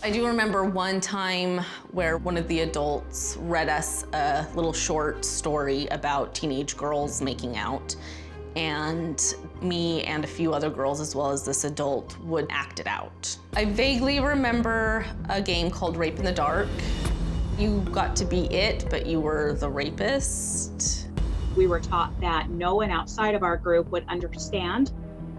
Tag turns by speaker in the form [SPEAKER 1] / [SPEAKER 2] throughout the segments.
[SPEAKER 1] I do remember one time where one of the adults read us a little short story about teenage girls making out, and me and a few other girls, as well as this adult, would act it out. I vaguely remember a game called Rape in the Dark. You got to be it, but you were the rapist.
[SPEAKER 2] We were taught that no one outside of our group would understand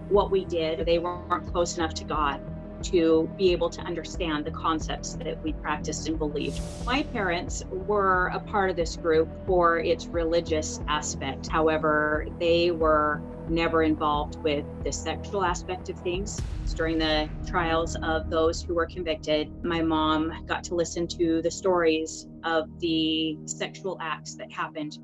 [SPEAKER 2] what we did. They weren't close enough to God to be able to understand the concepts that we practiced and believed. My parents were a part of this group for its religious aspect. However, they were never involved with the sexual aspect of things. During the trials of those who were convicted, my mom got to listen to the stories of the sexual acts that happened.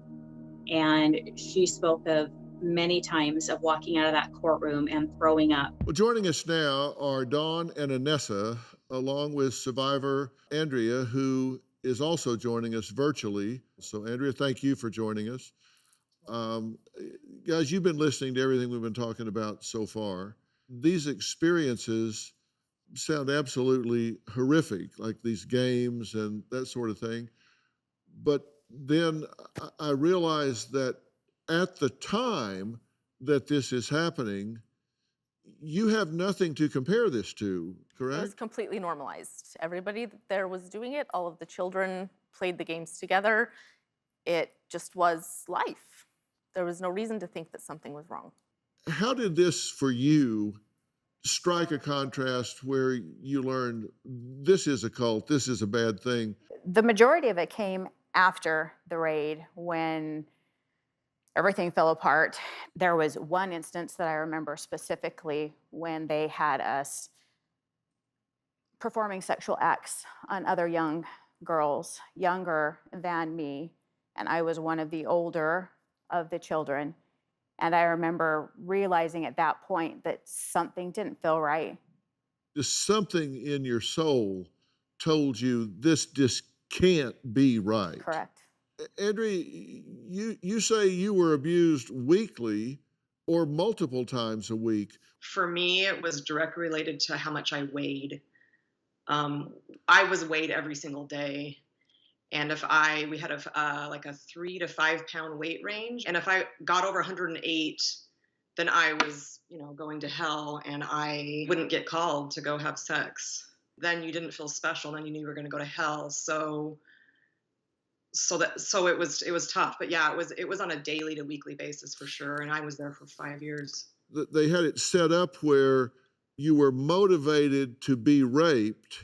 [SPEAKER 2] And she spoke of many times of walking out of that courtroom and throwing up.
[SPEAKER 3] Well, joining us now are Dawn and Anessa, along with survivor Andrea, who is also joining us virtually. So Andrea, thank you for joining us. Guys, you've been listening to everything we've been talking about so far. These experiences sound absolutely horrific, like these games and that sort of thing. But then I realized that at the time that this is happening, you have nothing to compare this to, correct?
[SPEAKER 1] It was completely normalized. Everybody there was doing it. All of the children played the games together. It just was life. There was no reason to think that something was wrong.
[SPEAKER 3] How did this, for you, strike a contrast where you learned this is a cult, this is a bad thing?
[SPEAKER 4] The majority of it came after the raid when everything fell apart. There was one instance that I remember specifically when they had us performing sexual acts on other young girls, younger than me, and I was one of the older of the children. And I remember realizing at that point that something didn't feel right.
[SPEAKER 3] Just something in your soul told you this just can't be right.
[SPEAKER 4] Correct.
[SPEAKER 3] Andrea, you say you were abused weekly or multiple times a week.
[SPEAKER 5] For me, it was directly related to how much I weighed. I was weighed every single day. And we had like a 3 to 5 pound weight range. And if I got over 108, then I was, going to hell, and I wouldn't get called to go have sex. Then you didn't feel special. Then you knew you were going to go to hell. So it was tough. But yeah, it was on a daily to weekly basis for sure. And I was there for 5 years.
[SPEAKER 3] They had it set up where you were motivated to be raped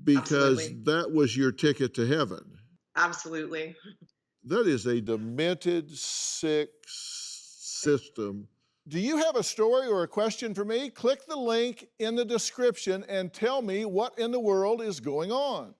[SPEAKER 3] because
[SPEAKER 5] Absolutely.
[SPEAKER 3] that was your ticket to heaven.
[SPEAKER 5] Absolutely.
[SPEAKER 3] That is a demented, sick system. Do you have a story or a question for me? Click the link in the description and tell me what in the world is going on.